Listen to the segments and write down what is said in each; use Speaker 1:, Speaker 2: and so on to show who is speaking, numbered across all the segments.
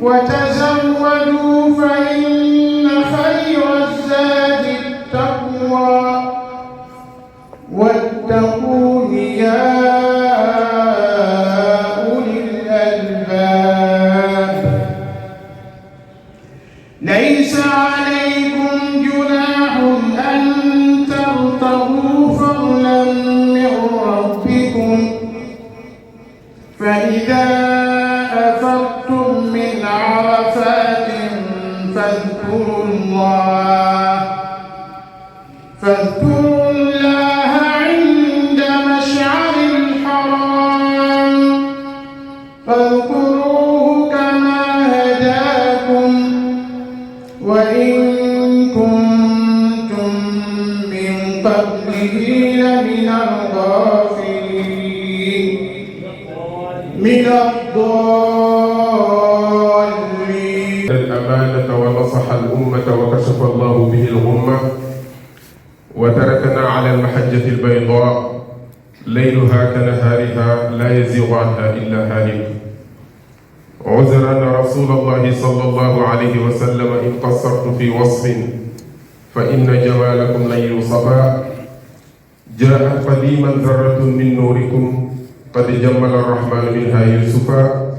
Speaker 1: وتزودوا فإن خير الزاد التقوى واتقون يا أولي الألباب ليس عليكم جناح أن تبتغوا فضلا من ربكم فإذا أفضتم من عرفات فاذكروا الله عند مشعر الحرام فاذكروه كما هداكم وإن كنتم من قبله لمن الغافلين من الضالين.
Speaker 2: الأمانة ونصح الأمة وكشف الله به الغمة وتركنا على المحجة البيضاء ليلها كنهارها لا يزيغ عنها إلا هالك. عذرا رسول الله صلى الله عليه وسلم إن قصرت في وصف فإن جمالكم ليل صفا جاءت قديما ذرة من نوركم قد جمل الرحمن منها يوسفا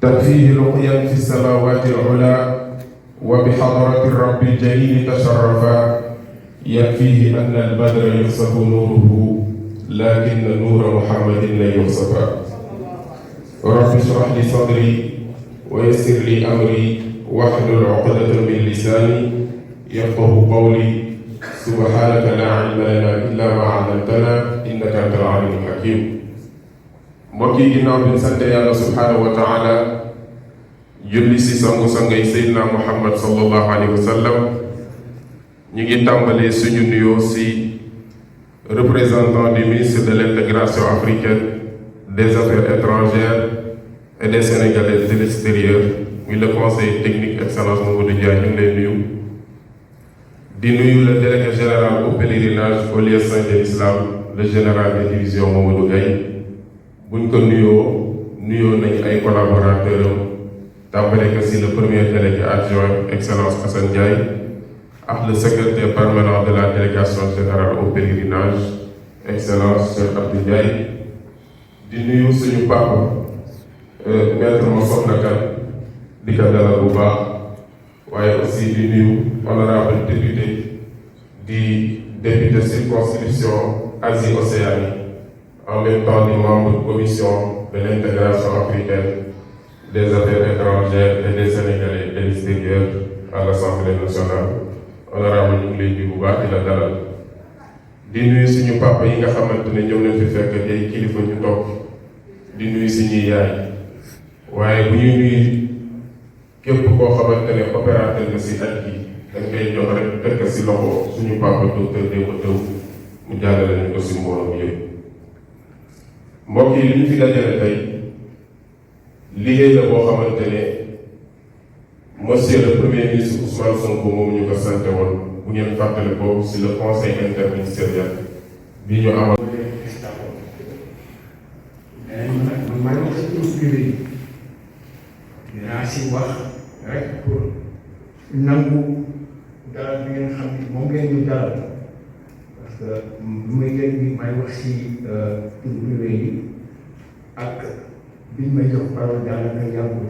Speaker 2: تكفيه لقيا في السماوات العلى وبحضرة الرب الجليل تشرفا يكفيه أن البدر يخسف نوره لكن نور محمد لا يخسفا. رب اشرح لي صدري ويسر لي أمري واحلل عقدة من لساني يفقه قولي سبحانك لا علم لنا إلا ما علمتنا إنك أنت العليم الحكيم. mbokk yi ginnaaw bi sant yàlla subhaanahu wa taala julli si sangu-sangay Seydina Muhammad sallallahu alayhi wa sallam ñu ngi tàmbalee suñu nuyoo si représentant du ministre de l'intégration africaine des affaires étrangères et des Sénégalais de l'extérieur muy le conseil technique excellence Mamadou Ndiaye ñu ngi lay nuyu di nuyu le délégué général au pèlerinage au lieu saint de l'islam le général de division Mamadou Gaye buñ ko nuyoo nañ ay collaborateurs am tàmbale ko si le premier délégué adjoint excellence Assane Ndiaye ak le secrétaire permanent de la délégation générale au pèlerinage excellence Cheikh Abdou Ndiaye di nuyu suñu papa maître Massokhna Kane di ko dalal bu baax waaye aussi di nuyu honorable député di député circonscription Asie Océanie en même temps des membres de commission de l'intégration africaine des affaires étrangères et des Sénégalais de l'extérieur à l'Assemblée nationale honorable ñu ngi lay nuyu bu baax di la dalal di nuyu suñu papa yi nga xamante ne ñëw nañ fi fekk ay kilifa ñu toog di nuyu suñuy yaay waaye bu ñuy nuyu képp koo xamante ne opérateur nga si at gi dañ koy jox rek tekk si loxo suñu papa docteur Demba Taw mu jàllale ñu ko si mbooloo yëpp. mbokk yi li ñu fi dajale tey liggéey la boo xamante ne monsieur le premier ministre Ousmane Sonko moom ñu ko sant woon bu ngeen fàttale ko si le conseil interministériel bi ñu amal.
Speaker 3: man maa ngi wax si tur privé yi dinaa si wax rek pour nangu dalal bi ngeen xam ni moom ngeen ñu dalal. parce que lu may leen bi may wax si tur privé yi ak biñ may jox parole daanaka yàggul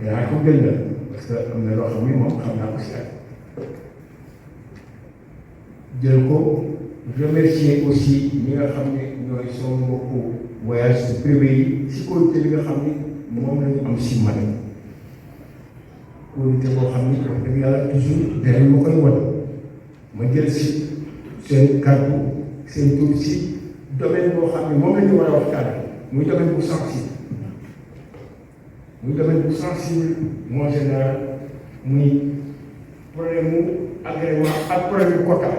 Speaker 3: danaa ko gëndal parce que am na loo xam ni moom xam naa ko si ak jël ko remercier aussi ñi nga xam ne ñooy sama mbokku voyage privé yi si qualité bi nga xam ni moom la ñu am si man qualité boo xam ni wax dëgg yàlla toujours danañ ma koy wan ma jël si seen kàddu seen tur si domaine boo xam ne moom la ñu war a waxtaan muy domaine bu sensible mon général muy problème mu agrément ak problème mu quota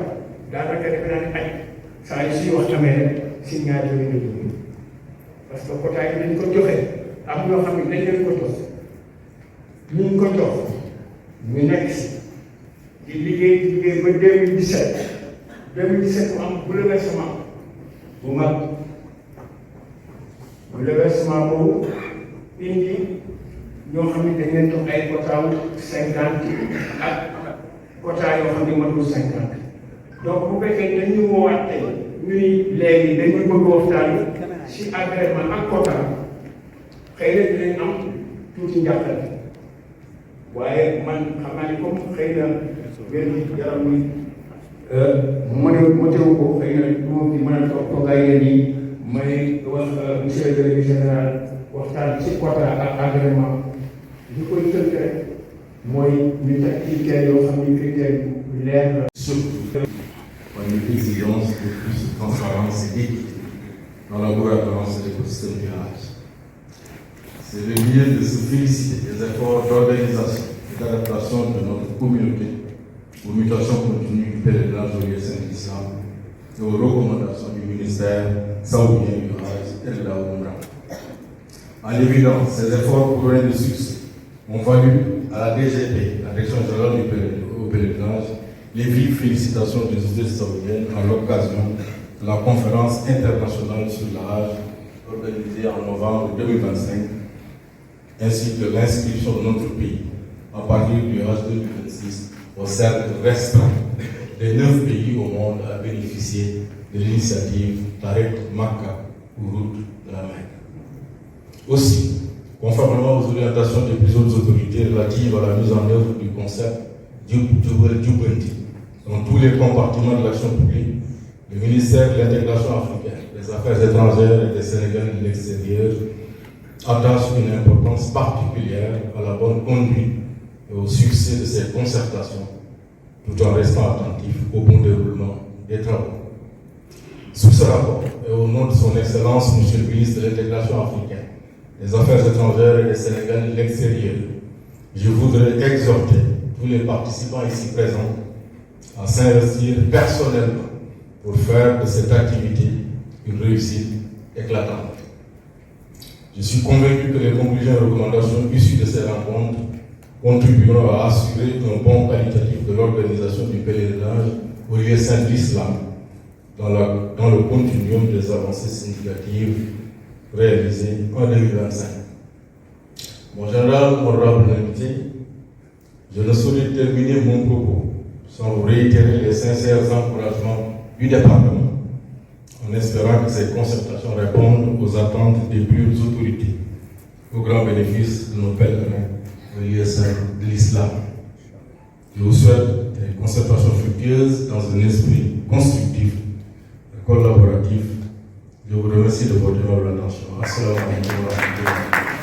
Speaker 3: daanaka defe naa ne ay saa yu si wax amee rek si ñaar yooyu la jógee parce que quota yi dañ ko joxe am ñoo xam ne dañ leen ko jox ñu ngi ko jox ñu nekk si di liggéey ba 2017 mu am bouleversement bu mag bouleversement boobu indi ñoo xam ne dañ leen jox ay quota 50 ak quota yoo xam ne matul 50 donc bu fekkee dañu woowaat tey ñuy léegi dañu bëgg waxtaan si agrément ak quota xëy na dinañ am tuuti njàppale waaye man xam naa ni comme xëy na wér yaram muy motewu ko xëy na moom di mën a toogaay yéen yi may wax monsieur le délégué général waxtaan ci quota ak agrément li koy tënk rek mooy ñu teg critères yoo xam ne critères yu leer la.
Speaker 4: Surtout par une exigence de plus de transparence et d'équité dans la gouvernance de l'écosystème du village. C'est le lieu de se féliciter des efforts d'organisation et d'adaptation de notre communauté aux mutations continues du pèlerinage au lieu saint de l'Islam et aux recommandations du ministère saoudien du Hajj et de la Oumra. En évidence, ces efforts courants de succès ont valu à la DGP, la Direction générale du pèlerinage, les vives félicitations des autorités saoudiennes à l'occasion de la conférence internationale sur le Hajj organisée en novembre 2025, ainsi que l'inscription de notre pays à partir du Hajj 2026 au cercle restreint des 9 pays au monde à bénéficier de l'initiative Tariq Makka ou route de la Mecque. Aussi, conformément aux orientations des plus hautes autorités relatives à la mise en œuvre du concept Djibouti dans tous les compartiments de l'action publique, le ministère de l'Intégration africaine, des Affaires étrangères et des Sénégalais de l'extérieur attache une importance particulière à la bonne conduite et au succès de ces concertations, tout en restant attentif au bon déroulement des travaux. Sous ce rapport, et au nom de son Excellence, Monsieur le ministre de l'Intégration africaine, des Affaires étrangères et des Sénégalais de l'extérieur, je voudrais exhorter tous les participants ici présents à s'investir personnellement pour faire de cette activité une réussite éclatante. Je suis convaincu que les conclusions et recommandations issues de ces rencontres contribueront à assurer un bon qualitatif de l'organisation du pèlerinage au lieu saint de l'Islam dans le continuum des avancées significatives réalisées en 2025. Mon général, honorable invité, je ne saurais terminer mon propos sans vous réitérer les sincères encouragements du département, en espérant que ces concertations répondent aux attentes des plus hautes autorités, au grand bénéfice de nos pèlerins au lieu saint de l'Islam. Je vous souhaite des concertations fructueuses dans un esprit constructif et collaboratif. Je vous remercie de votre attention. Assalamu alaikum wa rahmatullahi wa barakatuh.